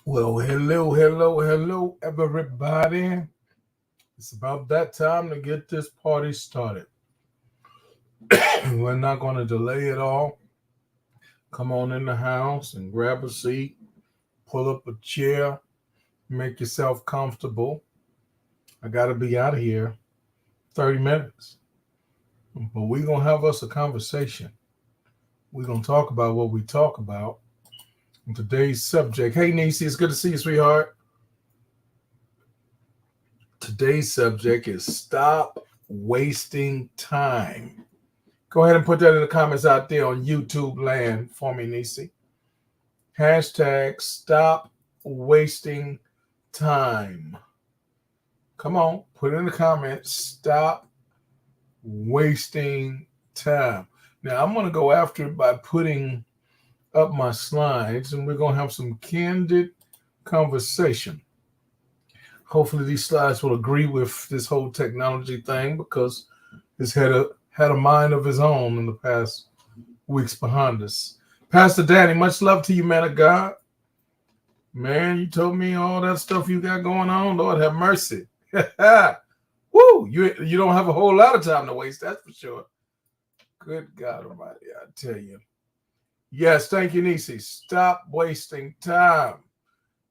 Well, hello, everybody. It's about that time to get this party started. We're not going to delay it all. Come on in the house and grab a seat, pull up a chair, make yourself comfortable. I got to be out of here 30 minutes. But we're going to have us a conversation. We're going to talk about what we talk about. And today's subject. Hey, Nisi, it's good to see you, sweetheart. Today's subject is stop wasting time. Go ahead and put that in the comments out there on YouTube land for me, Nisi. Hashtag stop wasting time. Come on, put it in the comments. Stop wasting time. Now, I'm going to go after it by putting up my slides, and we're going to have some candid conversation. Hopefully, these slides will agree with this whole technology thing because it's had a mind of his own in the past weeks behind us. Pastor Danny, much love to you, man of God. Man, you told me all that stuff you got going on. Lord have mercy. Woo! You don't have a whole lot of time to waste, that's for sure. Good God Almighty, I tell you. Yes, thank you, Nisi. Stop wasting time.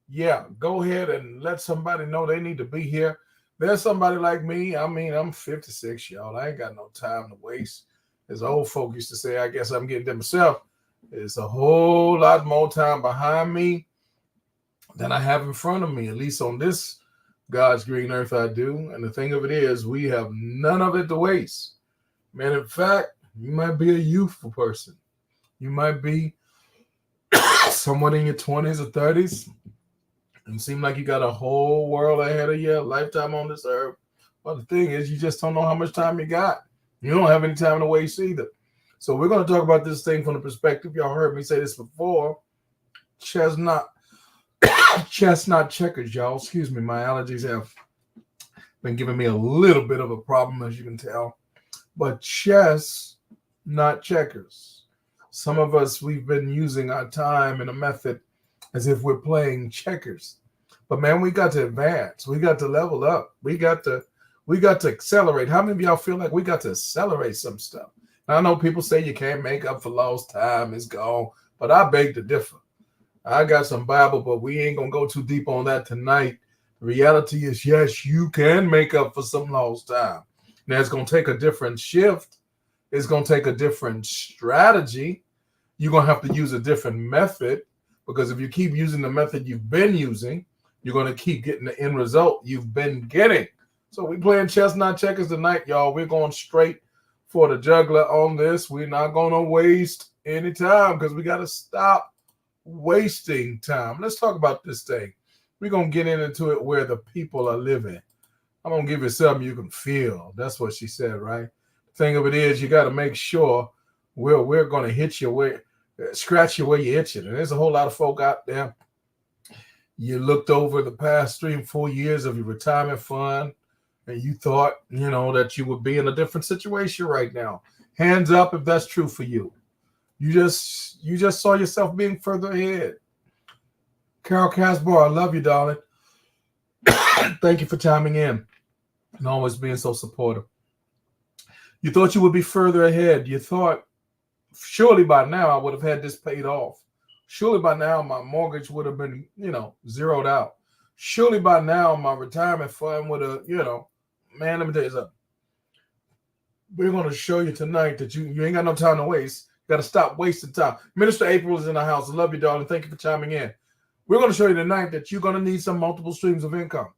Yeah, go ahead and let somebody know they need to be here. There's somebody like me. I mean, I'm 56, y'all. I ain't got no time to waste. As old folk used to say, I guess I'm getting to myself. There's a whole lot more time behind me than I have in front of me, at least on this God's green earth I do. And the thing of it is, we have none of it to waste. Man, in fact, you might be a youthful person. You might be somewhat in your 20s or 30s. And seem like you got a whole world ahead of you, a lifetime on this earth. But the thing is, you just don't know how much time you got. You don't have any time to waste either. So we're going to talk about this thing from the perspective, y'all heard me say this before, chestnut checkers, y'all. Excuse me, my allergies have been giving me a little bit of a problem, as you can tell. But chestnut checkers. Some of us, we've been using our time in a method as if we're playing checkers. But man, we got to advance. We got to level up. We got to accelerate. How many of y'all feel like we got to accelerate some stuff? Now, I know people say you can't make up for lost time, it's gone, but I beg to differ. I got some Bible, but we ain't gonna go too deep on that tonight. The reality is, yes, you can make up for some lost time. Now it's gonna take a different shift. It's gonna take a different strategy. You're gonna have to use a different method. Because if you keep using the method you've been using, you're going to keep getting the end result you've been getting. So we're playing chestnut checkers tonight, y'all. We're going straight for the juggler on this. We're not going to waste any time because we got to stop wasting time. Let's talk about this thing. We're going to get into it where the people are living. I'm going to give you something you can feel. That's what she said, right? The thing of it is, you got to make sure we're going to hit you where scratch you where you're itching. And there's a whole lot of folk out there. You looked over the past 3 and 4 years of your retirement fund and you thought, that you would be in a different situation right now. Hands up if that's true for you. You just saw yourself being further ahead. Carol Casbar, I love you, darling. Thank you for chiming in and always being so supportive. You thought you would be further ahead. You thought, surely by now I would have had this paid off. Surely by now my mortgage would have been, zeroed out. Surely by now my retirement fund would have, man, let me tell you something. We're going to show you tonight that you ain't got no time to waste. You got to stop wasting time. Minister April is in the house. I love you, darling. Thank you for chiming in. We're going to show you tonight that you're going to need some multiple streams of income.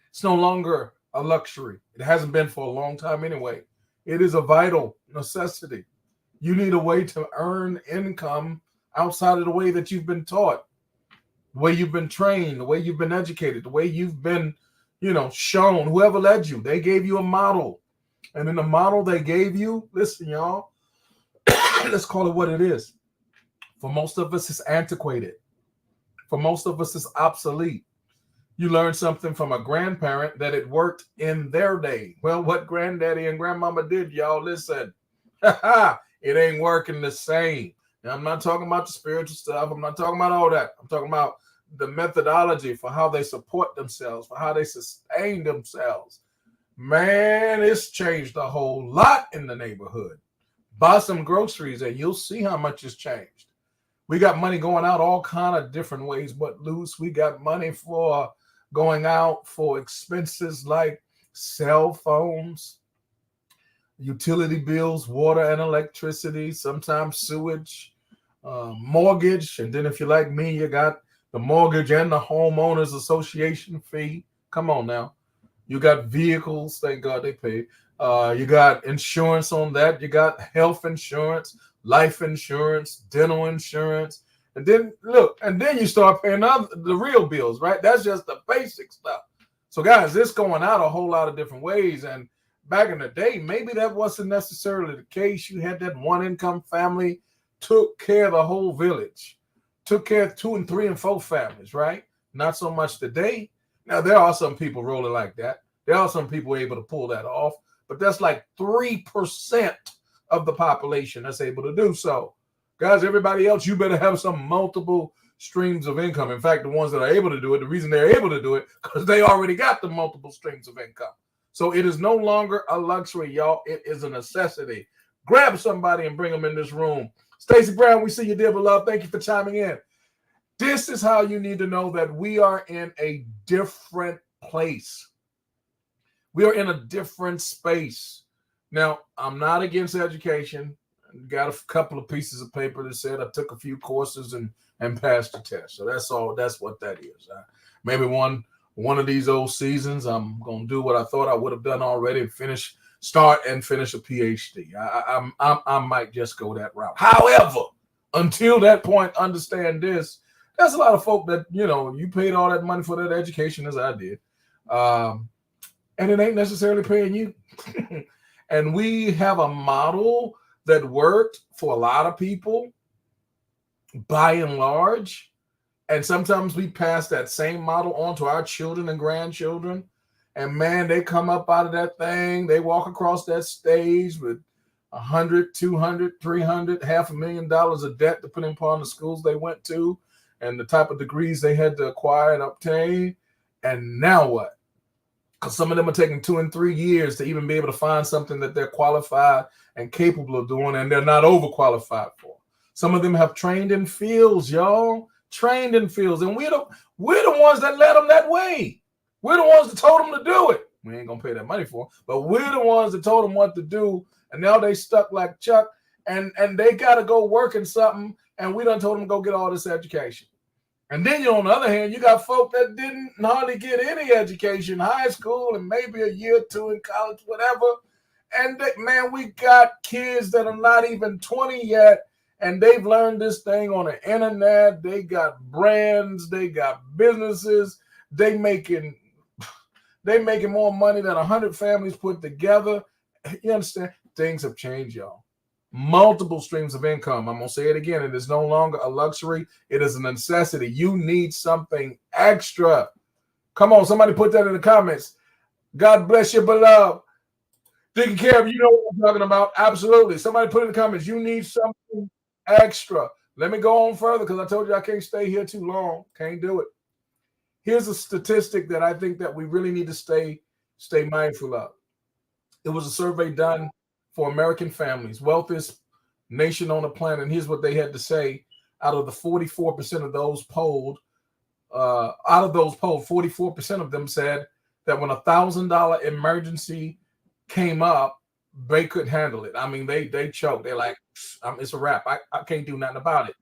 It's no longer a luxury. It hasn't been for a long time anyway. It is a vital necessity. You need a way to earn income outside of the way that you've been taught, the way you've been trained, the way you've been educated, the way you've been, shown. Whoever led you, they gave you a model. And in the model they gave you, listen, y'all, let's call it what it is. For most of us, it's antiquated. For most of us, it's obsolete. You learned something from a grandparent that it worked in their day. Well, what granddaddy and grandmama did, y'all, listen. It ain't working the same. Now, I'm not talking about the spiritual stuff. I'm not talking about all that. I'm talking about the methodology for how they support themselves, for how they sustain themselves, man, it's changed a whole lot in the neighborhood. Buy some groceries and you'll see how much it's changed. We got money going out all kind of different ways, but loose. We got money for going out for expenses like cell phones, utility bills, water and electricity, sometimes sewage, mortgage. And then if you're like me, you got the mortgage and the homeowners association fee. Come on now. You got vehicles. Thank God they pay. You got insurance on that. You got health insurance, life insurance, dental insurance. And then look, and then you start paying the real bills, right? That's just the basic stuff. So guys, it's going out a whole lot of different ways. And back in the day, maybe that wasn't necessarily the case. You had that one income family, took care of the whole village, took care of 2 and 3 and 4 families, right? Not so much today. Now, there are some people rolling like that. There are some people able to pull that off, but that's like 3% of the population that's able to do so. Guys, everybody else, you better have some multiple streams of income. In fact, the ones that are able to do it, the reason they're able to do it, because they already got the multiple streams of income. So it is no longer a luxury, y'all. It is a necessity. Grab somebody and bring them in this room. Stacey Brown, we see you, dear beloved. Thank you for chiming in. This is how you need to know that we are in a different place. We are in a different space. Now, I'm not against education. Got a couple of pieces of paper that said I took a few courses and passed the test. So that's all. That's what that is. Maybe one of these old seasons, I'm gonna do what I thought I would have done already and start and finish a PhD. I might just go that route. However, until that point, understand this. There's a lot of folk that, you paid all that money for that education as I did. And it ain't necessarily paying you. And we have a model that worked for a lot of people by and large. And sometimes we pass that same model on to our children and grandchildren. And man, they come up out of that thing. They walk across that stage with $100, $200, $300, $500,000 of debt depending upon the schools they went to and the type of degrees they had to acquire and obtain. And now what? Because some of them are taking 2 and 3 years to even be able to find something that they're qualified and capable of doing, and they're not overqualified for. Some of them have trained in fields, y'all. Trained in fields. And we're the ones that led them that way. We're the ones that told them to do it. We ain't gonna pay that money for them, but we're the ones that told them what to do, and now they stuck like Chuck, and they gotta go work in something, and we done told them to go get all this education. And then on the other hand, you got folk that didn't hardly get any education, high school, and maybe a year or 2 in college, whatever. And man, we got kids that are not even 20 yet, and they've learned this thing on the internet. They got brands, they got businesses, they making more money than 100 families put together. You understand? Things have changed, y'all. Multiple streams of income. I'm going to say it again. It is no longer a luxury. It is a necessity. You need something extra. Come on, somebody put that in the comments. God bless you, beloved. Taking care of you, know what I'm talking about. Absolutely. Somebody put in the comments, you need something extra. Let me go on further because I told you I can't stay here too long. Can't do it. Here's a statistic that I think that we really need to stay mindful of. It was a survey done for American families, wealthiest nation on the planet. And here's what they had to say. Out of the 44% of those polled, 44% of them said that when $1,000 emergency came up, they couldn't handle it. I mean, they choked. They're like, it's a wrap. I can't do nothing about it.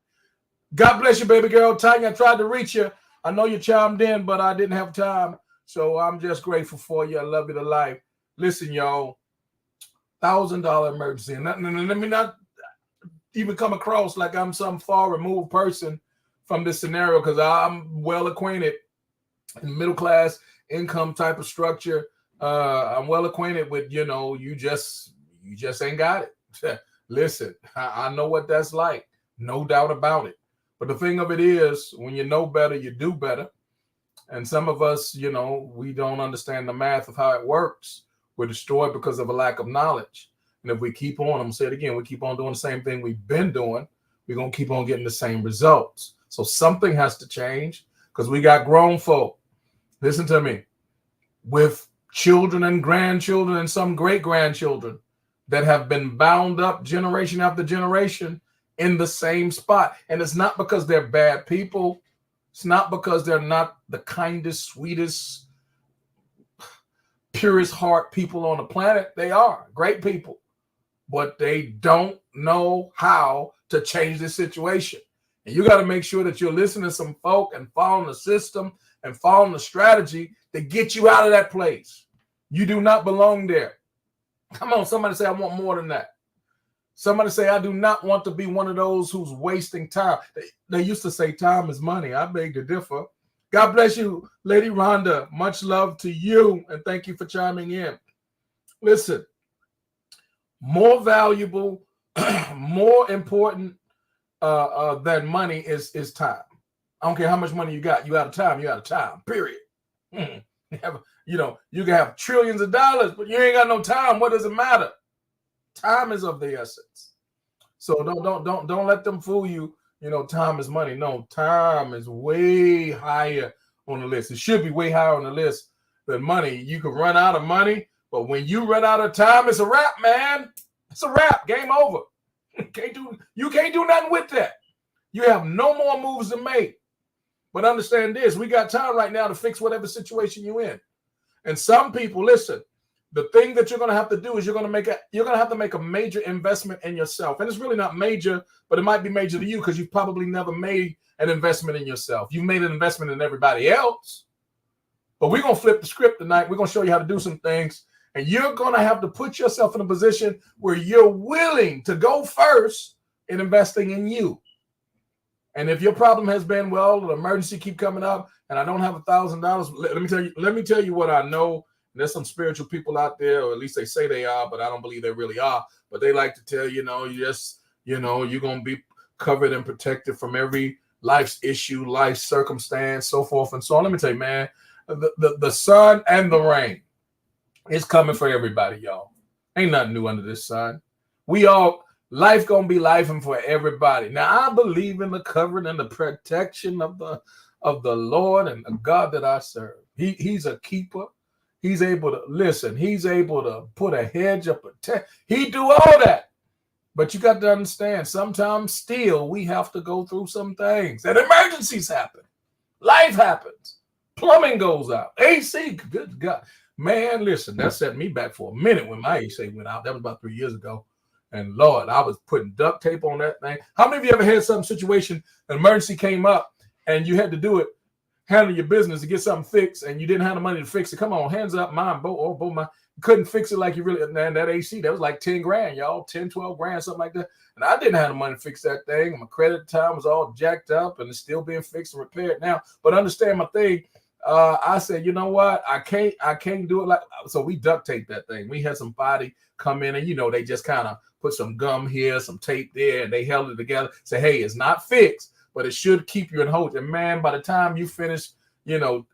God bless you, baby girl. Tanya, I tried to reach you. I know you chimed in, but I didn't have time. So I'm just grateful for you. I love you to life. Listen, y'all. $1,000 emergency. And let me not even come across like I'm some far removed person from this scenario, because I'm well acquainted in middle class income type of structure. I'm well acquainted with, you just ain't got it. Listen, I know what that's like. No doubt about it. But the thing of it is, when you know better, you do better. And some of us, we don't understand the math of how it works. We're destroyed because of a lack of knowledge. And if we keep on, I'm going to say it again, we keep on doing the same thing we've been doing, we're going to keep on getting the same results. So something has to change, because we got grown folk, listen to me, with children and grandchildren and some great grandchildren that have been bound up generation after generation in the same spot. And it's not because they're bad people. It's not because they're not the kindest, sweetest, purest heart people on the planet. They are great people, but they don't know how to change the situation. And you got to make sure that you're listening to some folk and following the system and following the strategy to get you out of that place. You do not belong there. Come on, somebody say, I want more than that. Somebody say, I do not want to be one of those who's wasting time. They used to say time is money. I beg to differ. God bless you, Lady Rhonda. Much love to you, and thank you for chiming in. Listen, more valuable, more important than money is time. I don't care how much money you got. You out of time. You out of time. Period. You can have trillions of dollars, but you ain't got no time. What does it matter? Time is of the essence. So don't let them fool you. Time is money. No, time is way higher on the list. It should be way higher on the list than money. You can run out of money, but when you run out of time, it's a wrap, man. It's a wrap. Game over. You can't do nothing with that. You have no more moves to make. But understand this, we got time right now to fix whatever situation you're in. And some people, listen, the thing that you're going to have to do is you're going to have to make a major investment in yourself. And it's really not major, but it might be major to you because you've probably never made an investment in yourself. You've made an investment in everybody else. But we're going to flip the script tonight. We're going to show you how to do some things. And you're going to have to put yourself in a position where you're willing to go first in investing in you. And if your problem has been, well, the emergency keep coming up and I don't have $1,000, let me tell you what I know. There's some spiritual people out there, or at least they say they are, but I don't believe they really are. But they like to tell you're going to be covered and protected from every life's issue, life circumstance, so forth and so on. Let me tell you, man, the sun and the rain is coming for everybody, y'all. Ain't nothing new under this sun. Life gonna be life and for everybody. Now I believe in the covering and the protection of the Lord and the God that I serve. He's a keeper. He's able to listen. He's able to put a hedge of protection. He do all that. But you got to understand, sometimes still we have to go through some things. And emergencies happen. Life happens. Plumbing goes out. AC, good God. Man, listen, that set me back for a minute when my AC went out. That was about 3 years ago. And Lord, I was putting duct tape on that thing. How many of you ever had some situation, an emergency came up and you had to do it, handle your business to get something fixed and you didn't have the money to fix it? Come on, hands up, mine, both mine. Couldn't fix it like you really, man, that AC, that was like 10 grand, y'all, 10, 12 grand, something like that. And I didn't have the money to fix that thing. My credit time was all jacked up and it's still being fixed and repaired now. But understand my thing. I said, you know what? I can't do it like, so we duct taped that thing. We had somebody come in and, they just kind of put some gum here, some tape there, and they held it together. Say, hey, it's not fixed, but it should keep you in hold. And man, by the time you finish,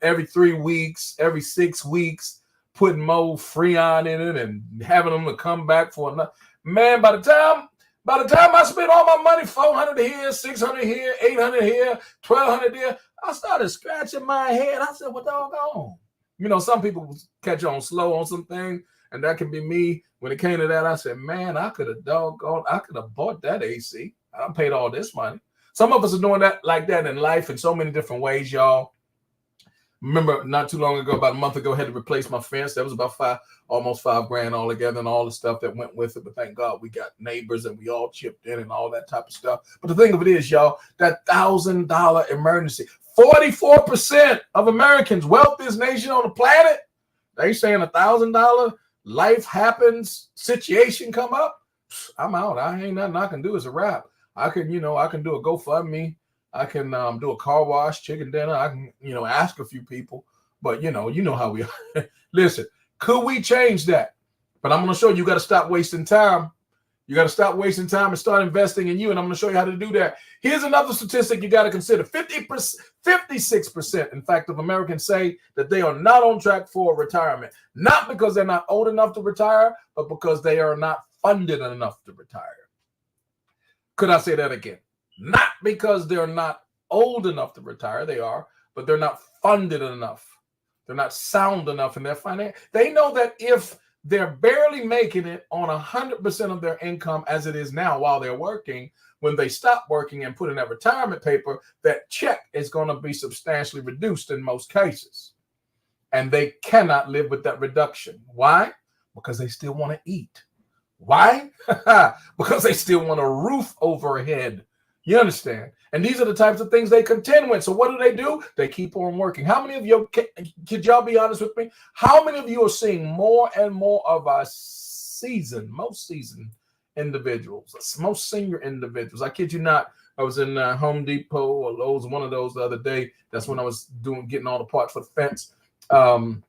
every 3 weeks, every 6 weeks, putting more Freon in it and having them to come back for another, man, by the time I spent all my money, 400 here, 600 here, 800 here, 1,200 here, I started scratching my head. I said, well, doggone. Some people catch on slow on some things, and that can be me. When it came to that, I said, man, I could have bought that AC. I paid all this money. Some of us are doing that like that in life in so many different ways, y'all. Remember, not too long ago, about a month ago, I had to replace my fence. That was about almost $5 grand altogether and all the stuff that went with it. But thank God we got neighbors and we all chipped in and all that type of stuff. But the thing of it is, y'all, that $1,000 emergency, 44% of Americans, wealthiest nation on the planet, they saying $1,000 life happens, situation come up, I'm out. I ain't nothing I can do. It's a wrap. I can do a GoFundMe. I can do a car wash, chicken dinner. I can, ask a few people, but you know how we are. Listen, could we change that? But I'm going to show you got to stop wasting time. You got to stop wasting time and start investing in you. And I'm going to show you how to do that. Here's another statistic you got to consider. 56%, in fact, of Americans say that they are not on track for retirement. Not because they're not old enough to retire, but because they are not funded enough to retire. Could I say that again? Not because they're not old enough to retire, they are, but they're not funded enough. They're not sound enough in their finance. They know that if they're barely making it on 100% of their income as it is now while they're working, when they stop working and put in that retirement paper, that check is going to be substantially reduced in most cases. And they cannot live with that reduction. Why? Because they still want to eat. Why? Because they still want a roof overhead. You understand? And these are the types of things they contend with. So what do? They keep on working. How many of you, could y'all be honest with me? How many of you are seeing more and more of our most seasoned individuals, most senior individuals? I kid you not. I was in Home Depot or Lowe's, one of those the other day. That's when I was getting all the parts for the fence. God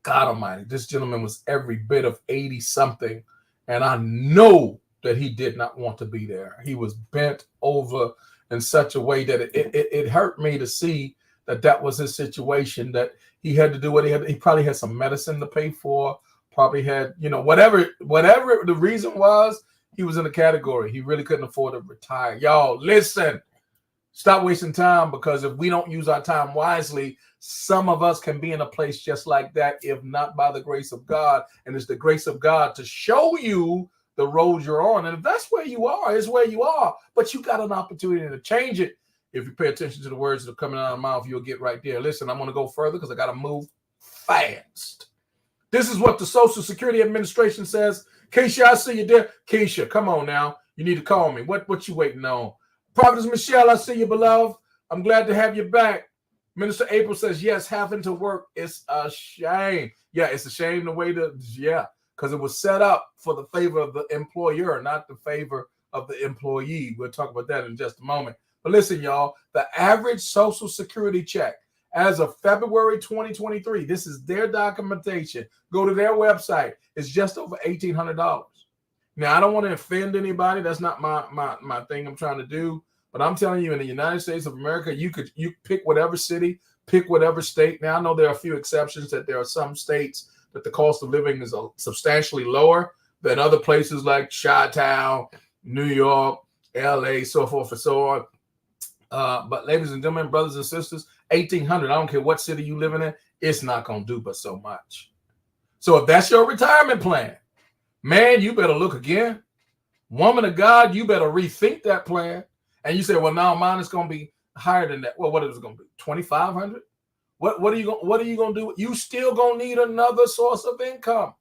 almighty, this gentleman was every bit of 80 something. And I know that he did not want to be there. He was bent over in such a way that it hurt me to see that was his situation, that he had to do what he had. He probably had some medicine to pay for, probably had, whatever the reason was, he was in a category. He really couldn't afford to retire. Y'all, listen, stop wasting time, because if we don't use our time wisely, some of us can be in a place just like that, if not by the grace of God. And it's the grace of God to show you the road you're on. And if that's where you are, it's where you are. But you got an opportunity to change it. If you pay attention to the words that are coming out of my mouth, you'll get right there. Listen, I'm going to go further because I got to move fast. This is what the Social Security Administration says. Keisha, I see you there. Keisha, come on now. You need to call me. What you waiting on? Prophetess Michelle, I see you, beloved. I'm glad to have you back. Minister April says, yes, having to work is a shame. Yeah, it's a shame the way because it was set up for the favor of the employer, not the favor of the employee. We'll talk about that in just a moment. But listen, y'all, the average Social Security check as of February 2023, this is their documentation. Go to their website. It's just over $1,800. Now, I don't want to offend anybody. That's not my thing I'm trying to do. But I'm telling you, in the United States of America, you pick whatever city, pick whatever state. Now, I know there are a few exceptions, that there are some states that the cost of living is substantially lower than other places like Chi-Town, New York, LA, so forth and so on. But ladies and gentlemen, brothers and sisters, $1,800, I don't care what city you live in, it's not going to do but so much. So if that's your retirement plan, man, you better look again. Woman of God, you better rethink that plan. And you say, well, now mine is going to be higher than that. Well, what is it going to be? $2,500? What are you going to do? You still going to need another source of income.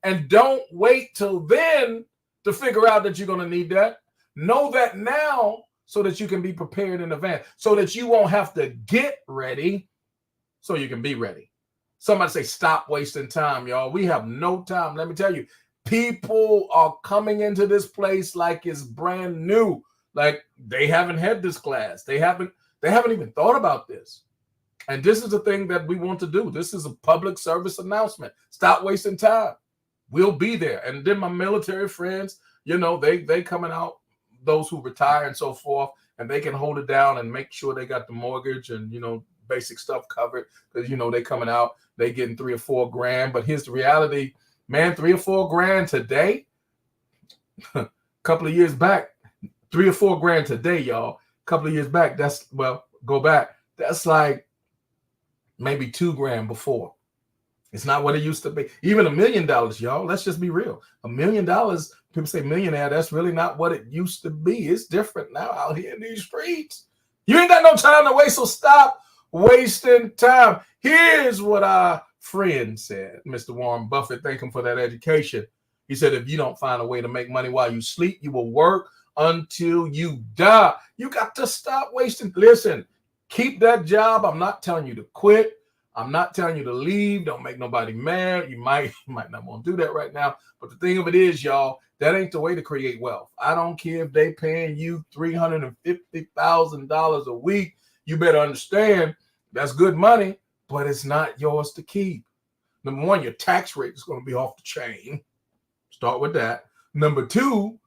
And don't wait till then to figure out that you're going to need that. Know that now so that you can be prepared in advance, so that you won't have to get ready so you can be ready. Somebody say, stop wasting time, y'all. We have no time. Let me tell you, people are coming into this place like it's brand new. Like they haven't had this class. They haven't even thought about this. And this is the thing that we want to do. This is a public service announcement. Stop wasting time. We'll be there. And then my military friends, they coming out, those who retire and so forth, and they can hold it down and make sure they got the mortgage and, basic stuff covered. Because, they coming out, they getting $3 or $4 grand. But here's the reality, man, $3 or $4 grand today, a couple of years back, $3 or $4 grand today, y'all. A couple of years back, go back. That's like maybe $2 grand before. It's not what it used to be. Even $1 million, y'all. Let's just be real. $1 million, people say millionaire, that's really not what it used to be. It's different now out here in these streets. You ain't got no time to waste, so stop wasting time. Here's what our friend said, Mr. Warren Buffett. Thank him for that education. He said, if you don't find a way to make money while you sleep, you will work until you die. You got to stop wasting. Listen, keep that job. I'm not telling you to quit. I'm not telling you to leave. Don't make nobody mad. You might not want to do that right now. But the thing of it is, y'all, that ain't the way to create wealth. I don't care if they paying you $350,000 a week. You better understand that's good money, but it's not yours to keep. Number one, your tax rate is going to be off the chain. Start with that. Number two,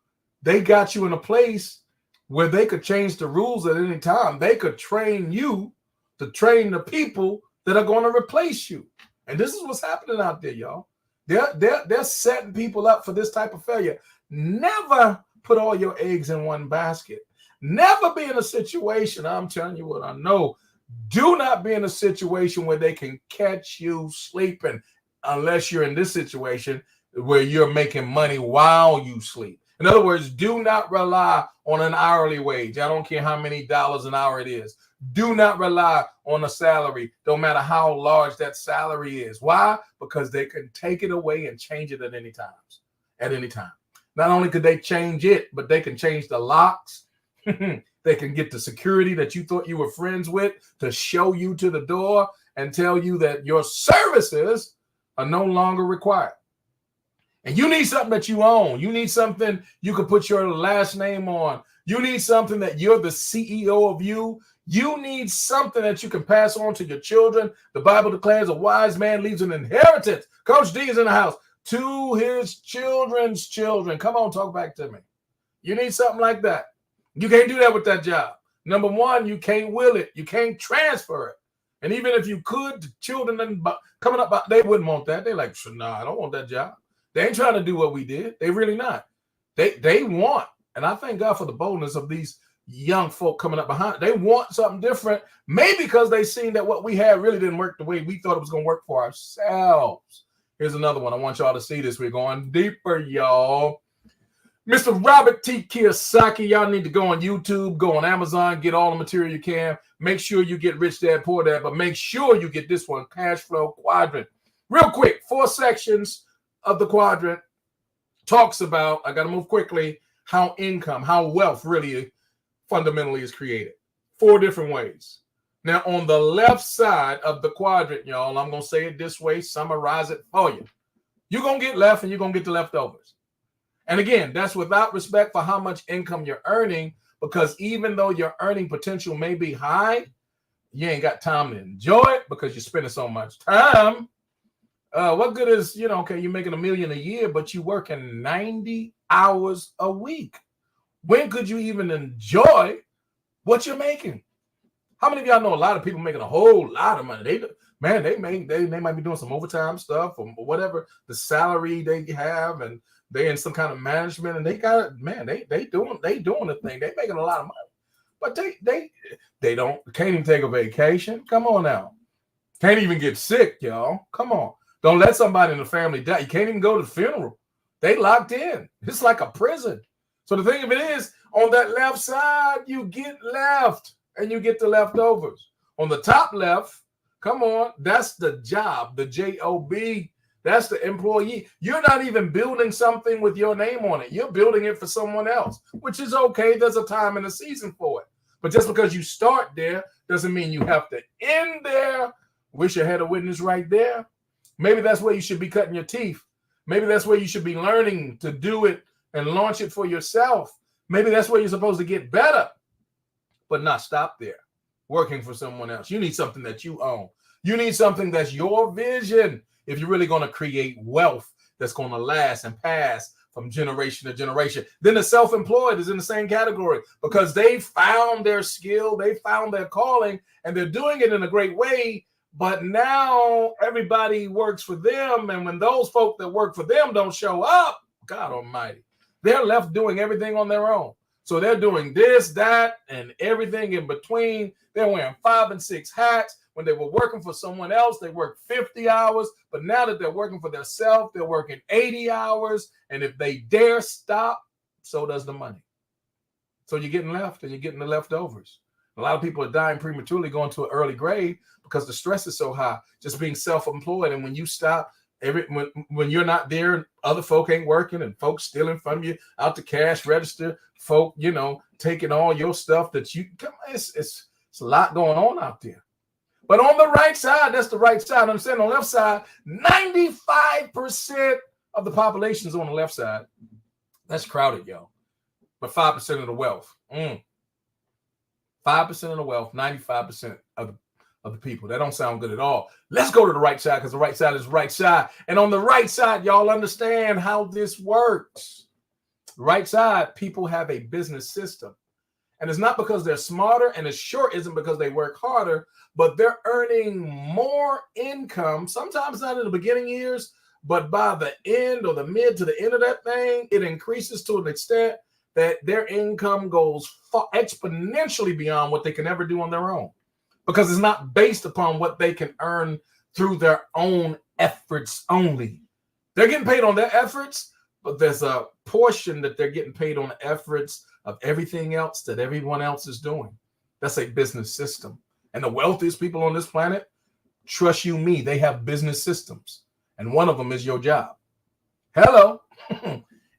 they got you in a place where they could change the rules at any time. They could train you to train the people that are going to replace you. And this is what's happening out there, y'all. They're setting people up for this type of failure. Never put all your eggs in one basket. Never be in a situation, I'm telling you what I know, Do not be in a situation where they can catch you sleeping, unless you're in this situation where you're making money while you sleep. In other words, do not rely on an hourly wage. I don't care how many dollars an hour it is. Do not rely on a salary, no matter how large that salary is. Why? Because they can take it away and change it at any time. At any time. Not only could they change it, but they can change the locks. They can get the security that you thought you were friends with to show you to the door and tell you that your services are no longer required. And you need something that you own. You need something you can put your last name on. You need something that you're the CEO of you. You need something that you can pass on to your children. The Bible declares a wise man leaves an inheritance. Coach D is in the house. To his children's children. Come on, talk back to me. You need something like that. You can't do that with that job. Number one, you can't will it. You can't transfer it. And even if you could, the children coming up, they wouldn't want that. They're like, nah, I don't want that job. They ain't trying to do what we did. They really not. They want, and I thank God for the boldness of these young folk coming up behind. They want something different, maybe because they seen that what we had really didn't work the way we thought it was going to work for ourselves. Here's another one. I want y'all to see this. We're going deeper, y'all. Mr. Robert T. Kiyosaki, y'all need to go on YouTube, go on Amazon, get all the material you can. Make sure you get Rich Dad, Poor Dad, but make sure you get this one, Cash Flow Quadrant. Real quick, 4 sections of the quadrant talks about, I got to move quickly, how income, how wealth really fundamentally is created. 4 different ways. Now, on the left side of the quadrant, y'all, I'm going to say it this way, summarize it for you. You're going to get left and you're going to get the leftovers. And again, that's without respect for how much income you're earning, because even though your earning potential may be high, you ain't got time to enjoy it because you're spending so much time. What good is, okay, you're making $1 million a year, but you're working 90 hours a week. When could you even enjoy what you're making? How many of y'all know a lot of people making a whole lot of money? They might be doing some overtime stuff or whatever, the salary they have, and they're in some kind of management, and they got, they doing the thing. They making a lot of money, but they can't even take a vacation. Come on now. Can't even get sick, y'all. Come on. Don't let somebody in the family die. You can't even go to the funeral. They locked in. It's like a prison. So the thing of it is, on that left side, you get left and you get the leftovers. On the top left, come on, that's the job, the J-O-B. That's the employee. You're not even building something with your name on it. You're building it for someone else, which is okay. There's a time and a season for it. But just because you start there doesn't mean you have to end there. Wish I had a witness right there. Maybe that's where you should be cutting your teeth. Maybe that's where you should be learning to do it and launch it for yourself. Maybe that's where you're supposed to get better, but not stop there, working for someone else. You need something that you own. You need something that's your vision if you're really going to create wealth that's going to last and pass from generation to generation. Then the self-employed is in the same category because they found their skill, they found their calling, and they're doing it in a great way. But now everybody works for them. And when those folk that work for them don't show up, God almighty, they're left doing everything on their own. So they're doing this, that, and everything in between. They're wearing 5 and 6 hats. When they were working for someone else, they worked 50 hours. But now that they're working for themselves, they're working 80 hours. And if they dare stop, so does the money. So you're getting left and you're getting the leftovers. A lot of people are dying prematurely, going to an early grave because the stress is so high, just being self-employed. And when you stop, when you're not there, other folk ain't working and folks stealing from you out the cash register, folk, taking all your stuff that you come. It's a lot going on out there. But on the right side, that's the right side. I'm saying on the left side, 95% of the population is on the left side. That's crowded, yo. But 5% of the wealth. 5% of the wealth, 95% of the people. That don't sound good at all. Let's go to the right side because the right side is the right side. And on the right side, y'all understand how this works. The right side, people have a business system. And it's not because they're smarter, and it sure isn't because they work harder, but they're earning more income, sometimes not in the beginning years, but by the end or the mid to the end of that thing, it increases to an extent that their income goes exponentially beyond what they can ever do on their own. because it's not based upon what they can earn through their own efforts only. They're getting paid on their efforts, but there's a portion that they're getting paid on the efforts of everything else that everyone else is doing. That's a business system. And the wealthiest people on this planet, trust you me, they have business systems. And one of them is your job. Hello.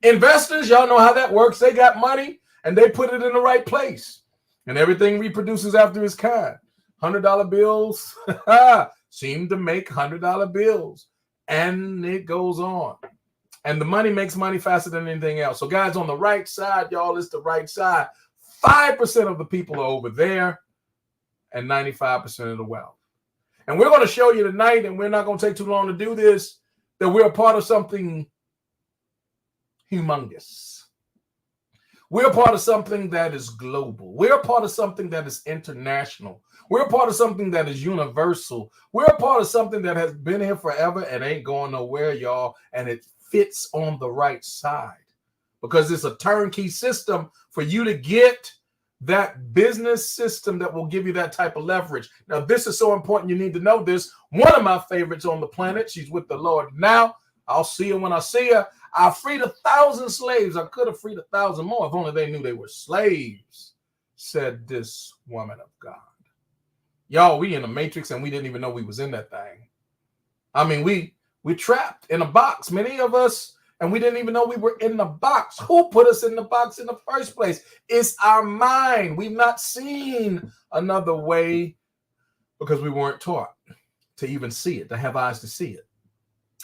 Investors, y'all know how that works. They got money and they put it in the right place. And everything reproduces after its kind. $100 bills seem to make $100 bills. And it goes on. And the money makes money faster than anything else. So guys, on the right side, y'all, it's the right side. 5% of the people are over there and 95% of the wealth. And we're going to show you tonight, and we're not going to take too long to do this, that we're a part of something humongous. We're a part of something that is global. We're a part of something that is international. We're a part of something that is universal. We're a part of something that has been here forever and ain't going nowhere, y'all. And it fits on the right side because it's a turnkey system for you to get that business system that will give you that type of leverage. Now, this is so important. You need to know this. One of my favorites on the planet. She's with the Lord now. I'll see her when I see her. I freed 1,000 slaves. I could have freed 1,000 more if only they knew they were slaves, said this woman of God. Y'all, we in the matrix and we didn't even know we was in that thing. I mean, we trapped in a box, many of us, and we didn't even know we were in the box. Who put us in the box in the first place? It's our mind. We've not seen another way because we weren't taught to even see it, to have eyes to see it.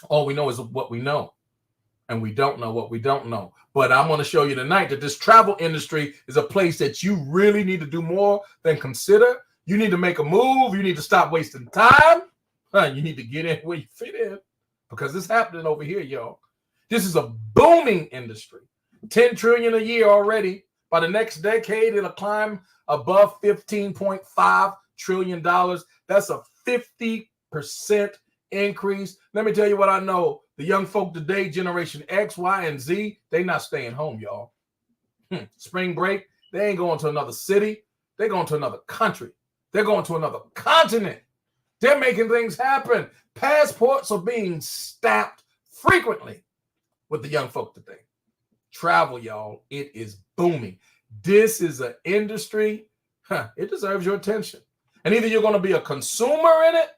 All we know is what we know, and we don't know what we don't know. But I'm going to show you tonight that this travel industry is a place that you really need to do more than consider. You need to make a move. You need to stop wasting time. You need to get in where you fit in because it's happening over here, y'all. This is a booming industry. 10 trillion a year already. By the next decade, it'll climb above $15.5 trillion. That's a 50% increase. Let me tell you what I know. The young folk today, Generation X, Y, and Z, they not staying home, y'all. Spring break, they ain't going to another city. They're going to another country. They're going to another continent. They're making things happen. Passports are being stamped frequently with the young folk today. Travel, y'all, it is booming. This is an industry, it deserves your attention. And either you're going to be a consumer in it,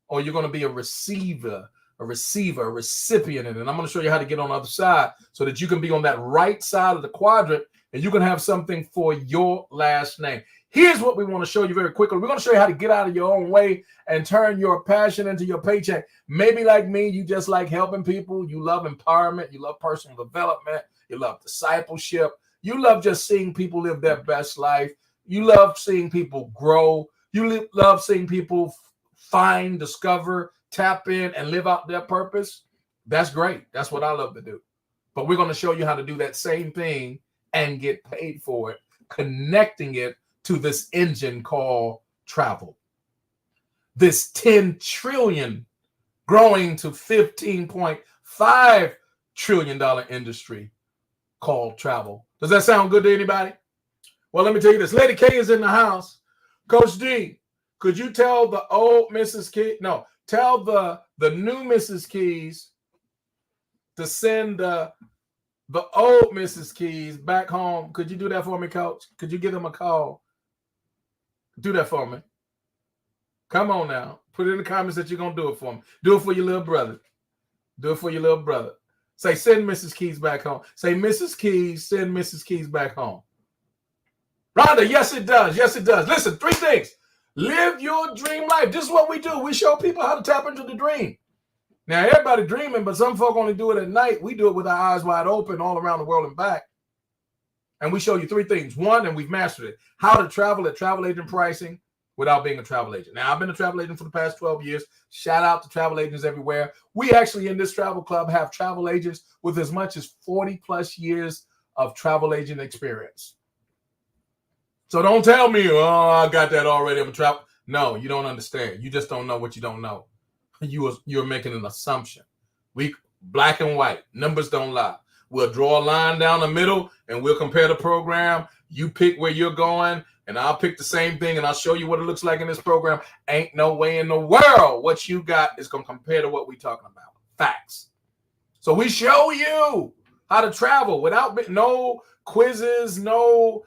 or you're going to be a recipient in it. And I'm going to show you how to get on the other side so that you can be on that right side of the quadrant and you can have something for your last name. Here's what we want to show you very quickly. We're going to show you how to get out of your own way and turn your passion into your paycheck. Maybe like me, you just like helping people. You love empowerment. You love personal development. You love discipleship. You love just seeing people live their best life. You love seeing people grow. You love seeing people find, discover, tap in, and live out their purpose. That's great. That's what I love to do. But we're going to show you how to do that same thing and get paid for it, connecting it to this engine called travel. This 10 trillion growing to $15.5 trillion industry called travel. Does that sound good to anybody? Well, let me tell you this. Lady K is in the house. Coach D, could you tell the old Mrs. Keys, no, tell the new Mrs. Keys to send the old Mrs. Keys back home. Could you do that for me, Coach? Could you give them a call? Do that for me. Come on now. Put it in the comments that you're going to do it for me. Do it for your little brother. Do it for your little brother. Say, send Mrs. Keys back home. Say, Mrs. Keys, send Mrs. Keys back home. Rhonda, yes, it does. Yes, it does. Listen, 3 things. Live your dream life. This is what we do. We show people how to tap into the dream. Now, everybody dreaming, but some folk only do it at night. We do it with our eyes wide open all around the world and back. And we show you 3 things. 1, and we've mastered it, how to travel at travel agent pricing without being a travel agent. Now, I've been a travel agent for the past 12 years. Shout out to travel agents everywhere. We actually, in this travel club, have travel agents with as much as 40 plus years of travel agent experience. So don't tell me, oh, I got that already. I'm a travel. No, you don't understand. You just don't know what you don't know. You're making an assumption. We black and white. Numbers don't lie. We'll draw a line down the middle and we'll compare the program. You pick where you're going and I'll pick the same thing and I'll show you what it looks like in this program. Ain't no way in the world what you got is going to compare to what we're talking about. Facts. So we show you how to travel without no quizzes, no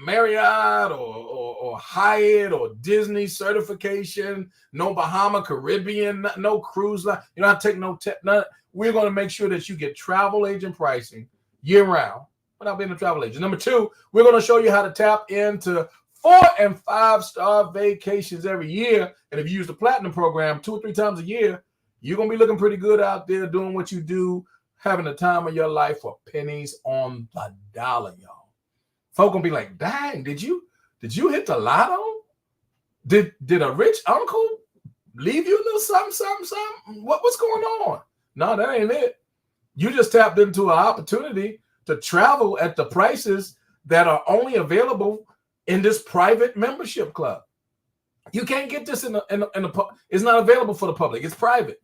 Marriott or Hyatt or Disney certification, no Bahama Caribbean, no cruise line. You don't have to take none. We're going to make sure that you get travel agent pricing year round without being a travel agent. Number two, we're going to show you how to tap into 4- and 5-star vacations every year. And if you use the Platinum program 2 or 3 times a year, you're going to be looking pretty good out there doing what you do, having the time of your life for pennies on the dollar, y'all. Folk gonna be like, dang, did you hit the lotto? Did a rich uncle leave you a little something? What's going on? No, that ain't it. You just tapped into an opportunity to travel at the prices that are only available in this private membership club. You can't get this in the it's not available for the public. It's private.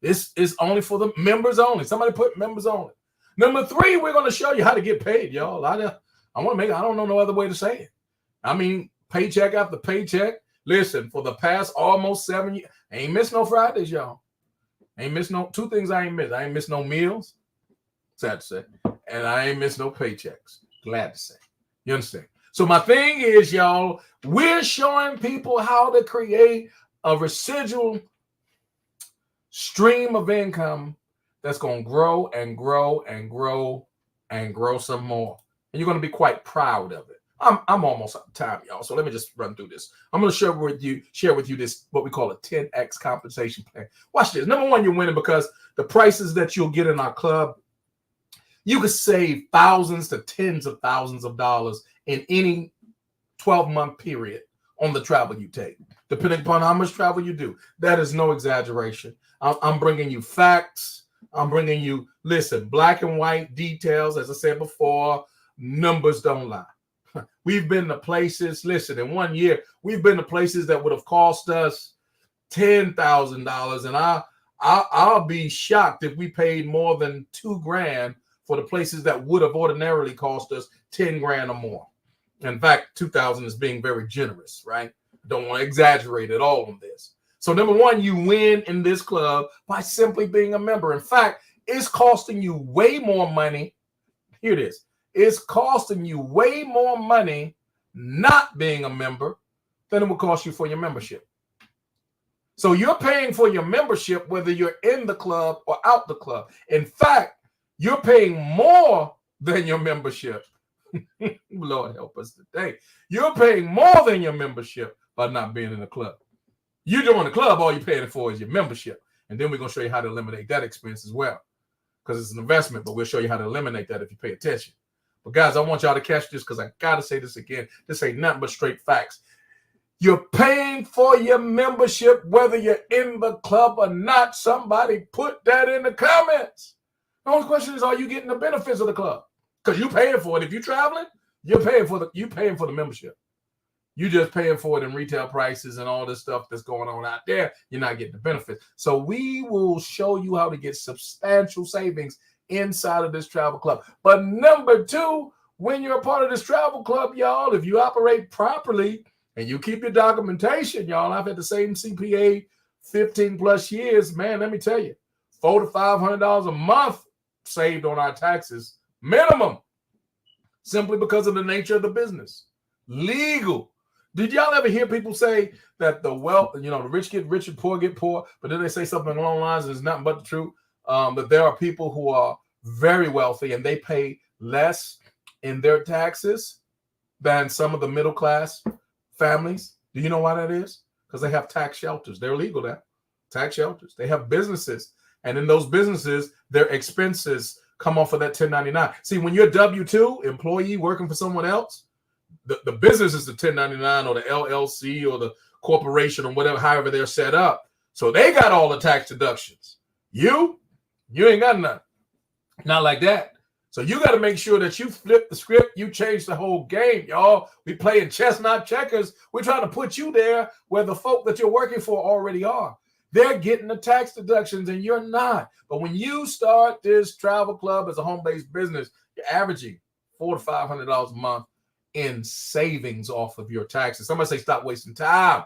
It's only for the members only. Somebody put members only. Number 3, we're going to show you how to get paid, y'all. I don't know no other way to say it. I mean, paycheck after paycheck. Listen, for the past almost 7 years, I ain't missed no Fridays, y'all. Ain't missed no 2 things I ain't missed. I ain't missed no meals, sad to say, and I ain't missed no paychecks. Glad to say. You understand? So my thing is, y'all, we're showing people how to create a residual stream of income that's going to grow and grow and grow and grow some more. And you're going to be quite proud of it. I'm almost out of time, y'all. So let me just run through this. I'm going to share with you this, what we call a 10X compensation plan. Watch this. Number 1, you're winning because the prices that you'll get in our club, you could save thousands to tens of thousands of dollars in any 12-month period on the travel you take, depending upon how much travel you do. That is no exaggeration. I'm bringing you facts. I'm bringing you, listen, black and white details. As I said before, numbers don't lie. We've been to places, listen, in 1 year, we've been to places that would have cost us $10,000. And I'll be shocked if we paid more than $2,000 for the places that would have ordinarily cost us $10,000 or more. In fact, 2,000 is being very generous, right? Don't want to exaggerate at all on this. So number 1, you win in this club by simply being a member. In fact, it's costing you way more money. Here it is. It's costing you way more money not being a member than it will cost you for your membership. So you're paying for your membership whether you're in the club or out the club. In fact, you're paying more than your membership. Lord help us today. You're paying more than your membership by not being in the club. You join the club, all you're paying for is your membership. And then we're going to show you how to eliminate that expense as well, because it's an investment, but we'll show you how to eliminate that if you pay attention. But guys, I want y'all to catch this because I got to say this again. This ain't nothing but straight facts. You're paying for your membership whether you're in the club or not. Somebody put that in the comments. The only question is, are you getting the benefits of the club? Because you're paying for it. If you're traveling, you're paying for the membership. You're just paying for it in retail prices and all this stuff that's going on out there. You're not getting the benefits. So we will show you how to get substantial savings inside of this travel club. But number 2, when you're a part of this travel club, y'all, if you operate properly and you keep your documentation, y'all, I've had the same CPA 15 plus years. Man, let me tell you, $400 to $500 a month saved on our taxes minimum, simply because of the nature of the business. Legal. Did y'all ever hear people say that the rich get rich and poor get poor, but then they say something along the lines and it's nothing but the truth? That there are people who are very wealthy and they pay less in their taxes than some of the middle class families. Do you know why that is? Because they have tax shelters. They're legal now. Tax shelters. They have businesses, and in those businesses, their expenses come off of that 1099. See, when you're a W-2 employee working for someone else, the business is the 1099 or the LLC or the corporation or whatever, however they're set up. So they got all the tax deductions. You ain't got none. Not like that. So you got to make sure that you flip the script. You change the whole game, y'all. We playing chess, not checkers. We're trying to put you there where the folk that you're working for already are. They're getting the tax deductions and you're not. But when you start this travel club as a home-based business, you're averaging $400 to $500 a month in savings off of your taxes. Somebody say, stop wasting time.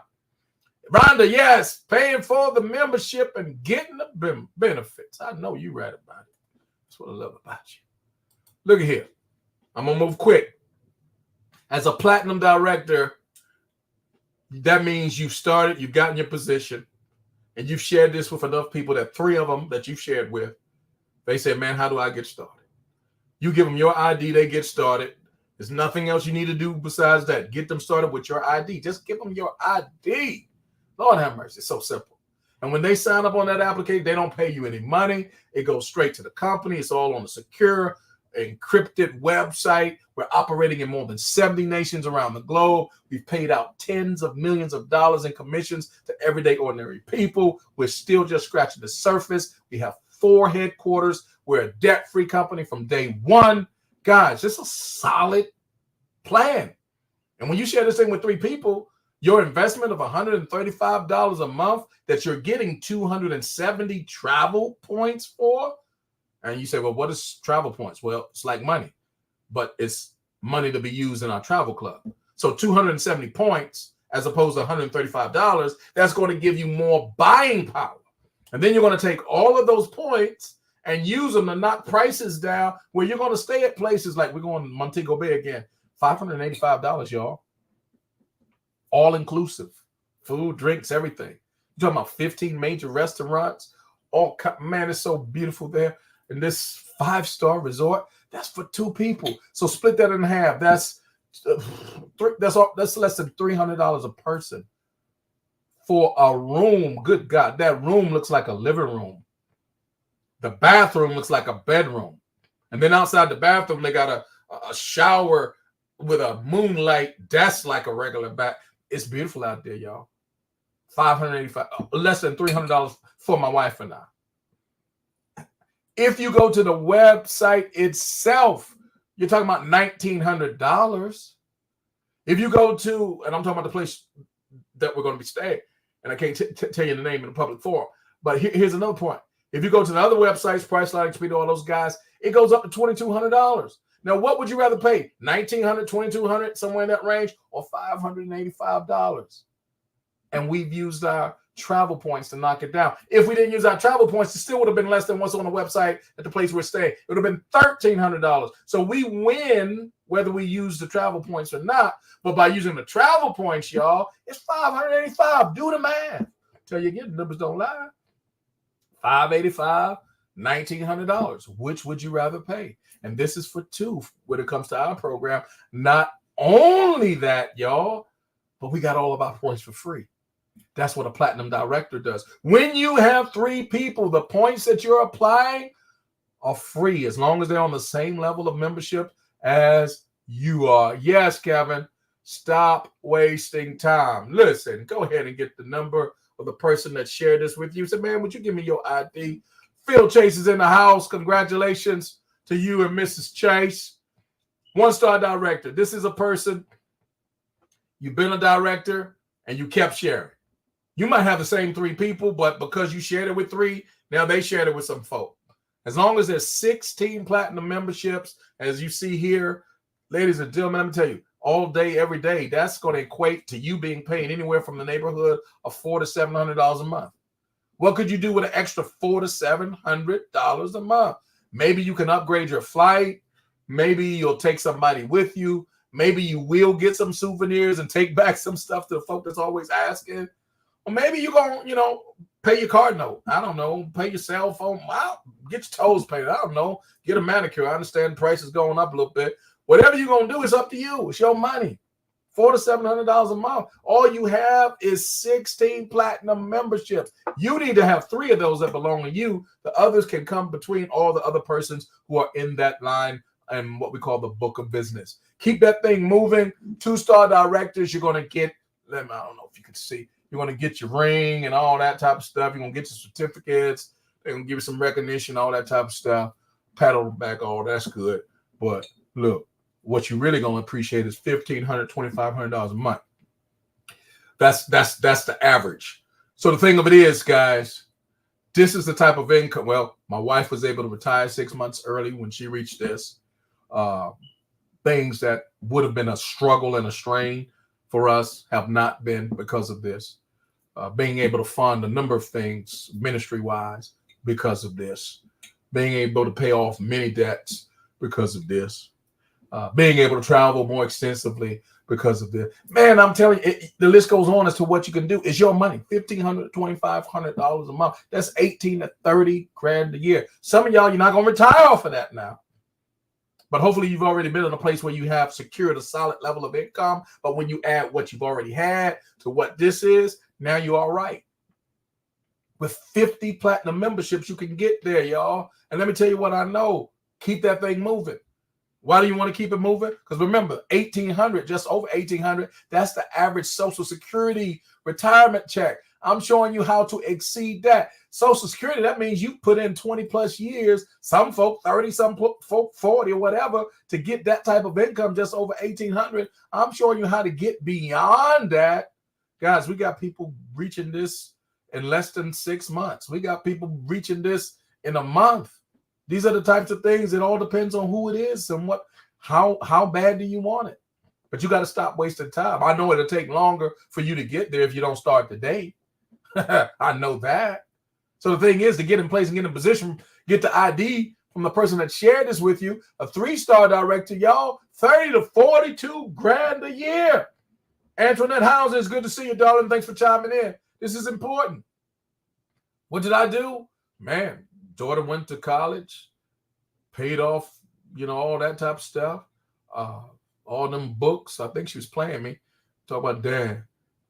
Rhonda, yes, paying for the membership and getting the benefits. I know you right about it. That's what I love about you. Look at here. I'm going to move quick. As a platinum director, that means you've started, you've gotten your position, and you've shared this with enough people that 3 of them that you've shared with, they say, man, how do I get started? You give them your ID, they get started. There's nothing else you need to do besides that. Get them started with your ID. Just give them your ID. Lord have mercy. It's so simple. And when they sign up on that application, they don't pay you any money. It goes straight to the company. It's all on a secure, encrypted website. We're operating in more than 70 nations around the globe. We've paid out tens of millions of dollars in commissions to everyday ordinary people. We're still just scratching the surface. We have 4 headquarters. We're a debt-free company from day one. Guys, just a solid plan. And when you share this thing with 3 people, your investment of $135 a month that you're getting 270 travel points for, and you say, well, what is travel points? Well, it's like money, but it's money to be used in our travel club. So 270 points as opposed to $135, that's going to give you more buying power. And then you're going to take all of those points and use them to knock prices down where you're going to stay at places like we're going to Montego Bay again. $585, y'all. All inclusive. Food, drinks, everything. You're talking about 15 major restaurants. Man, it's so beautiful there. And this 5-star resort, that's for 2 people. So split that in half. That's less than $300 a person for a room. Good God, that room looks like a living room. The bathroom looks like a bedroom. And then outside the bathroom, they got a shower with a moonlight. That's like a regular bath. It's beautiful out there, y'all. $585, less than $300 for my wife and I. If you go to the website itself, you're talking about $1,900. If you go to, and I'm talking about the place that we're going to be staying, and I can't tell you the name in a public forum, but here's another point. If you go to the other websites, Priceline, Expedia, all those guys, it goes up to $2,200. Now, what would you rather pay? $1,900, $2,200, somewhere in that range, or $585? And we've used our travel points to knock it down. If we didn't use our travel points, it still would have been less than what's on the website at the place we're staying. It would have been $1,300. So we win whether we use the travel points or not. But by using the travel points, y'all, it's $585. Do the math. Tell you again, the numbers don't lie. $585, $1,900. Which would you rather pay? And this is for 2 when it comes to our program. Not only that, y'all, but we got all of our points for free. That's what a platinum director does. When you have 3 people, the points that you're applying are free as long as they're on the same level of membership as you are. Yes, Kevin, stop wasting time. Listen, go ahead and get the number of the person that shared this with you. Say, man, would you give me your ID? Phil Chase is in the house. Congratulations to you and Mrs. Chase. 1-star director. This is a person, you've been a director and you kept sharing. You might have the same 3 people, but because you shared it with 3, now they shared it with some folk. As long as there's 16 platinum memberships, as you see here, ladies and gentlemen, let me tell you, all day, every day, that's going to equate to you being paid anywhere from the neighborhood of $400 to $700 a month. What could you do with an extra $400 to $700 a month? Maybe you can upgrade your flight. Maybe you'll take somebody with you. Maybe you will get some souvenirs and take back some stuff to the folk that's always asking. Or maybe you're going to, pay your card note. I don't know. Pay your cell phone. Wow. Get your toes painted. I don't know. Get a manicure. I understand prices going up a little bit. Whatever you're going to do, it's up to you. It's your money. $400 to $700 a month. All you have is 16 platinum memberships. You need to have 3 of those that belong to you. The others can come between all the other persons who are in that line and what we call the book of business. Keep that thing moving. 2-star directors, you're going to get, I don't know if you can see, you're going to get your ring and all that type of stuff. You're going to get your certificates. They're going to give you some recognition, all that type of stuff. Pat on the back, all that's good. But look, what you're really going to appreciate is $1,500, $2,500 a month. That's the average. So the thing of it is, guys, this is the type of income. Well, my wife was able to retire 6 months early when she reached this. things that would have been a struggle and a strain for us have not been because of this. Being able to fund a number of things ministry-wise because of this. Being able to pay off many debts because of this. Being able to travel more extensively because of this. Man, I'm telling you, the list goes on as to what you can do. It's your money. $1,500, $2,500 a month. That's 18 to 30 grand a year. Some of y'all, you're not going to retire off of that now. But hopefully you've already been in a place where you have secured a solid level of income. But when you add what you've already had to what this is, now you're all right. With 50 platinum memberships, you can get there, y'all. And let me tell you what I know. Keep that thing moving. Why do you want to keep it moving? Because remember, 1,800, just over 1,800, that's the average Social Security retirement check. I'm showing you how to exceed that. Social Security, that means you put in 20 plus years, some folk 30, some folk 40 or whatever, to get that type of income just over 1,800. I'm showing you how to get beyond that. Guys, we got people reaching this in less than 6 months. We got people reaching this in a month. These are the types of things. It all depends on who it is and how bad do you want it. But you got to stop wasting time. I know it'll take longer for you to get there if you don't start today. I know that. So the thing is to get in place and get in position, get the ID from the person that shared this with you, a 3-star director, y'all, 30 to 42 grand a year. Antoinette Hauser, it's good to see you, darling. Thanks for chiming in. This is important. What did I do? Man, daughter went to college, paid off, all that type of stuff. All them books. I think she was playing me. Talk about, Dad,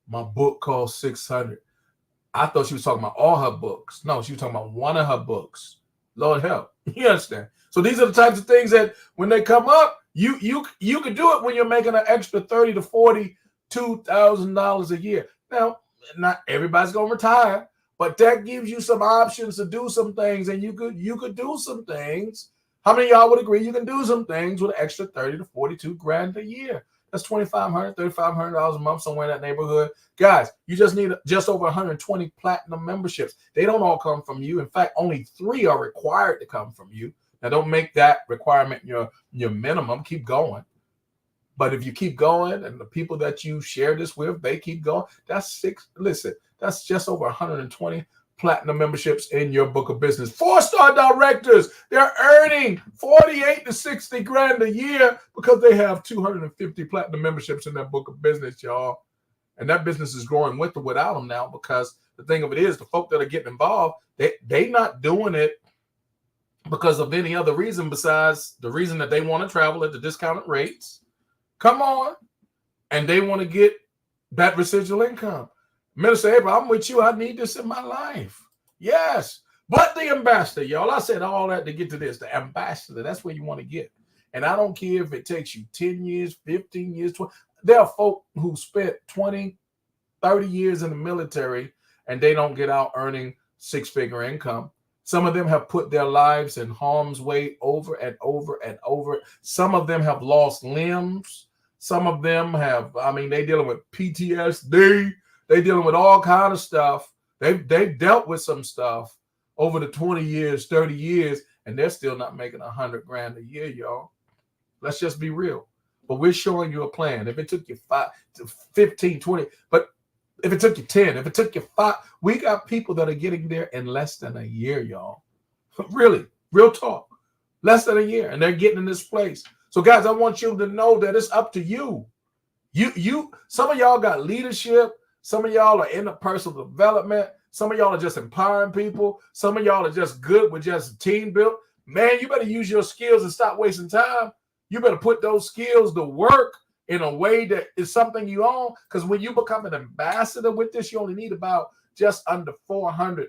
my book cost $600. I thought she was talking about all her books. No, she was talking about one of her books. Lord help. You understand? So these are the types of things that when they come up, you can do it when you're making an extra $30,000 to $42,000 a year. Now, not everybody's gonna retire, but that gives you some options to do some things, and you could do some things. How many of y'all would agree you can do some things with an extra 30 to 42 grand a year? That's $2,500, $3,500 a month, somewhere in that neighborhood. Guys, you just need just over 120 platinum memberships. They don't all come from you. In fact, only 3 are required to come from you. Now, don't make that requirement your minimum. Keep going. But if you keep going and the people that you share this with, they keep going, that's 6. Listen, that's just over 120 platinum memberships in your book of business. 4-star directors, they're earning 48 to 60 grand a year because they have 250 platinum memberships in their book of business, y'all. And that business is growing with or without them now, because the thing of it is, the folk that are getting involved, they not doing it because of any other reason besides the reason that they want to travel at the discounted rates. Come on. And they want to get that residual income. Minister April, I'm with you. I need this in my life. Yes. But the ambassador, y'all, I said all that to get to this. The ambassador, that's where you want to get. And I don't care if it takes you 10 years, 15 years, 20. There are folk who spent 20, 30 years in the military and they don't get out earning 6-figure income. Some of them have put their lives in harm's way over and over and over. Some of them have lost limbs. Some of them have, they dealing with PTSD. They dealing with all kind of stuff. They've dealt with some stuff over the 20 years, 30 years, and they're still not making 100 grand a year, y'all. Let's just be real. But we're showing you a plan. If it took you 5 to 15, 20, but if it took you 10, if it took you 5, we got people that are getting there in less than a year, y'all. Really, real talk. Less than a year, and they're getting in this place. So, guys, I want you to know that it's up to you. Some of y'all got leadership. Some of y'all are in the personal development. Some of y'all are just empowering people. Some of y'all are just good with just team build. Man, you better use your skills and stop wasting time. You better put those skills to work in a way that is something you own. Because when you become an ambassador with this, you only need about just under 400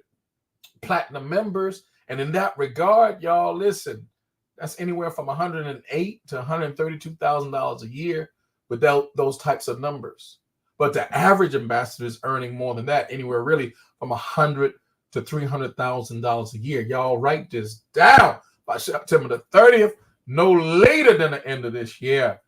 platinum members. And in that regard, y'all, listen, that's anywhere from $108,000 to $132,000 a year with those types of numbers. But the average ambassador is earning more than that, anywhere really from $100,000 to $300,000 a year. Y'all write this down by September the 30th, no later than the end of this year.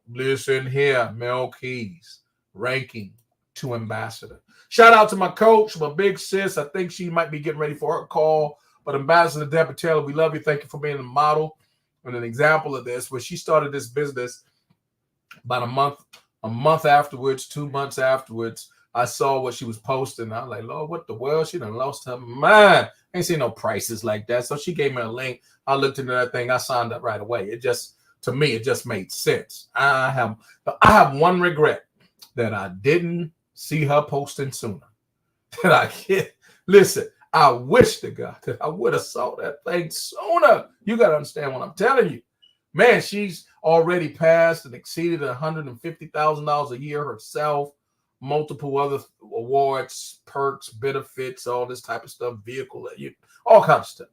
Listen here, Mel Keys, ranking to ambassador. Shout out to my coach, my big sis. I think she might be getting ready for her call. But Ambassador Deborah Taylor, we love you. Thank you for being a model. and an example of this was she started this business about a month afterwards, 2 months afterwards. I saw what she was posting. I was like, Lord, what the world? She done lost her mind. Ain't seen no prices like that. So she gave me a link. I looked into that thing. I signed up right away. To me, it just made sense. I have one regret, that I didn't see her posting sooner. Listen, I wish to God that I would have saw that thing sooner. You got to understand what I'm telling you. Man, she's already passed and exceeded $150,000 a year herself. Multiple other awards, perks, benefits, all this type of stuff, all kinds of stuff.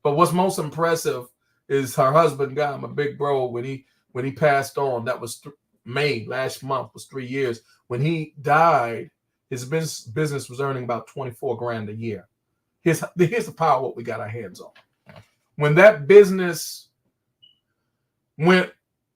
But what's most impressive is her husband got him a big bro when he passed on. That was May last month, was 3 years. When he died, his business was earning about $24,000 a year. Here's the power of what we got our hands on. When that business went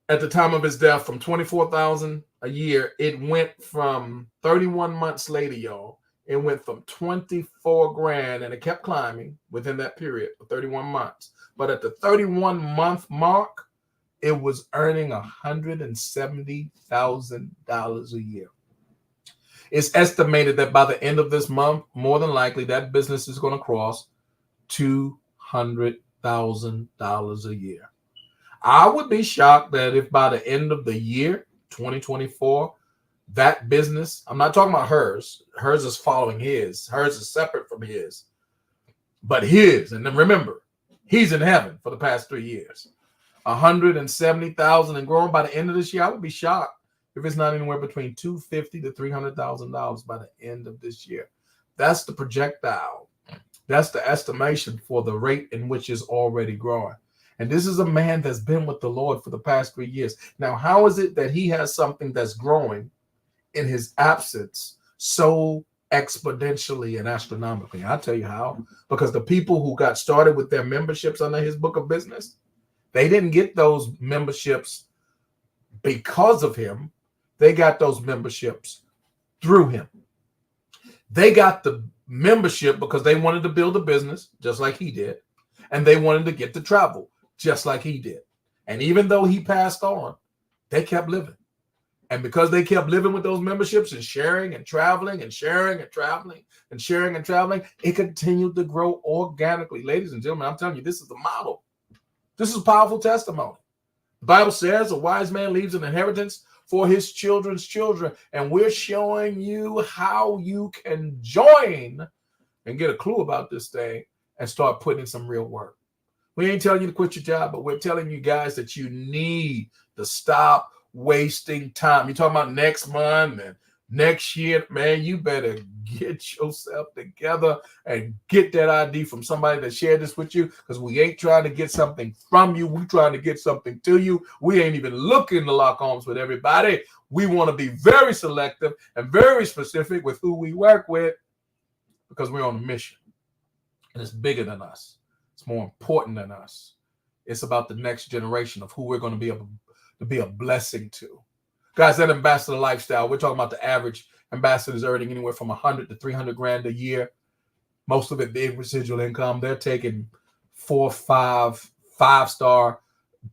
at the time of his death from $24,000 a year, it went from 31 months later, y'all. It went from $24,000 and it kept climbing within that period for 31 months. But at the 31-month mark, it was earning $170,000 a year. It's estimated that by the end of this month, more than likely, that business is going to cross $200,000 a year. I would be shocked that if by the end of the year, 2024, that business, I'm not talking about hers. Hers is following his. Hers is separate from his. But his, and then remember, he's in heaven for the past 3 years. 170,000 and growing by the end of this year. I would be shocked if it's not anywhere between $250,000 to $300,000 by the end of this year. That's the projectile. That's the estimation for the rate in which it's already growing. And this is a man that's been with the Lord for the past 3 years. Now, how is it that he has something that's growing in his absence so exponentially and astronomically? I'll tell you how. Because the people who got started with their memberships under his book of business, they didn't get those memberships because of him. They got those memberships through him. They got the membership because they wanted to build a business just like he did. And they wanted to get to travel just like he did. And even though he passed on, they kept living. And because they kept living with those memberships and sharing and traveling and sharing and traveling and sharing and traveling, it continued to grow organically. Ladies and gentlemen, I'm telling you, this is the model. This is a powerful testimony. The Bible says a wise man leaves an inheritance for his children's children. And we're showing you how you can join and get a clue about this thing and start putting in some real work. We ain't telling you to quit your job, but we're telling you guys that you need to stop wasting time. You're talking about next month and next year, man, you better get yourself together and get that ID from somebody that shared this with you, because we ain't trying to get something from you. We're trying to get something to you. We ain't even looking to lock arms with everybody. We want to be very selective and very specific with who we work with, because we're on a mission. And it's bigger than us. It's more important than us. It's about the next generation of who we're going to be able to be a blessing to. Guys, that ambassador lifestyle, we're talking about the average ambassadors earning anywhere from $100,000 to $300,000 a year. Most of it being residual income. They're taking 4, 5, 5-star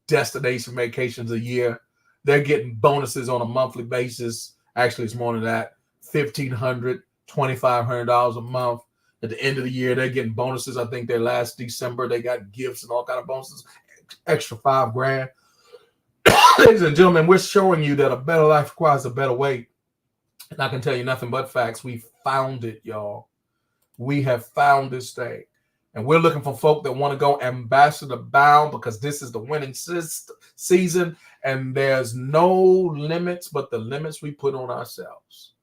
destination vacations a year. They're getting bonuses on a monthly basis. Actually, it's more than that. $1,500, $2,500 a month. At the end of the year, they're getting bonuses. I think their last December, they got gifts and all kind of bonuses, extra $5,000. Ladies and gentlemen, we're showing you that a better life requires a better way. And I can tell you nothing but facts. We found it, y'all. We have found this thing. And we're looking for folk that want to go ambassador bound, because this is the winning season. And there's no limits but the limits we put on ourselves.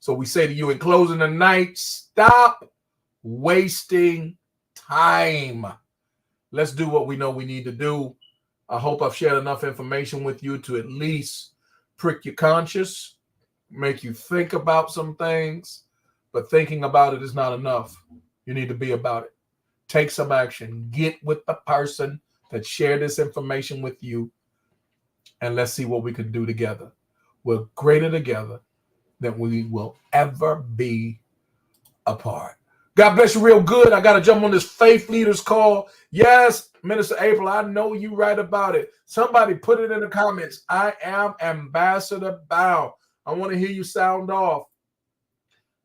So we say to you in closing tonight, stop wasting time. Let's do what we know we need to do. I hope I've shared enough information with you to at least prick your conscience, make you think about some things, but thinking about it is not enough. You need to be about it. Take some action. Get with the person that shared this information with you, and let's see what we can do together. We're greater together than we will ever be apart. God bless you real good. I got to jump on this Faith Leaders call. Yes, Minister April, I know you right about it. Somebody put it in the comments. I am Ambassador Bow. I want to hear you sound off.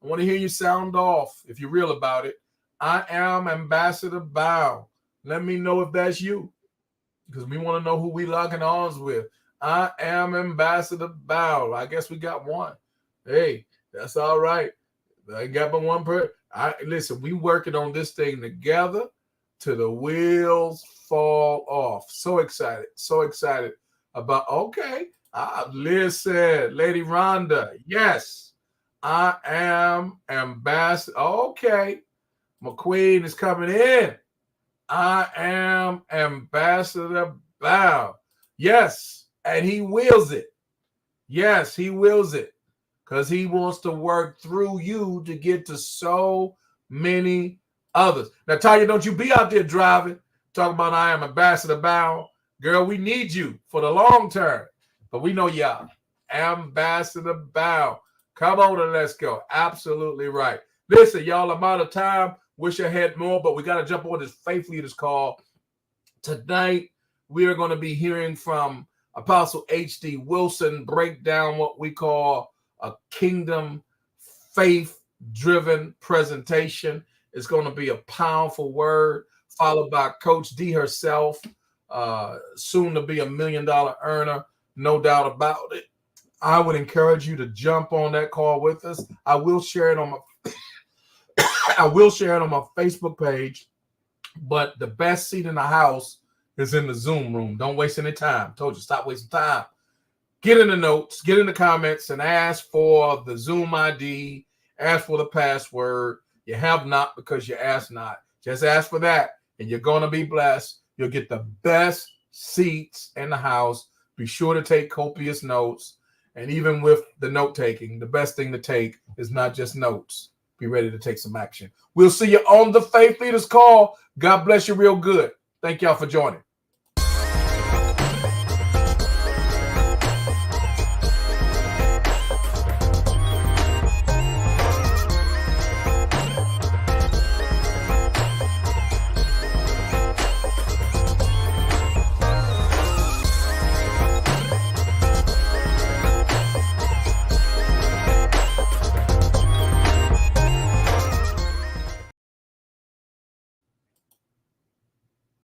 I want to hear you sound off if you're real about it. I am Ambassador Bow. Let me know if that's you, because we want to know who we locking arms with. I am Ambassador Bow. I guess we got one. Hey, that's all right. I got but one person. Listen, we working on this thing together till the wheels fall off. So excited about. Okay, listen, Lady Rhonda. Yes, I am Ambassador. Okay, McQueen is coming in. I am Ambassador Bow. Yes, and he wills it. Yes, he wills it, because he wants to work through you to get to so many others. Now, Tanya, don't you be out there driving, talking about I am Ambassador Bow. Girl, we need you for the long term, but we know y'all. Ambassador Bow. Come on and let's go. Absolutely right. Listen, y'all, I'm out of time. Wish I had more, but we got to jump on this Faith Leaders call. Tonight, we are going to be hearing from Apostle H.D. Wilson, break down what we call a kingdom faith-driven presentation. It's going to be a powerful word, followed by Coach D herself, soon to be $1 million earner, no doubt about it. I would encourage you to jump on that call with us. I will share it on my Facebook page, but the best seat in the house is in the Zoom room. Don't waste any time. Told you, stop wasting time. Get in the notes, get in the comments, and ask for the Zoom ID, ask for the password. You have not because you ask not. Just ask for that, and you're going to be blessed. You'll get the best seats in the house. Be sure to take copious notes. And even with the note-taking, the best thing to take is not just notes. Be ready to take some action. We'll see you on the Faith Leaders call. God bless you real good. Thank y'all for joining.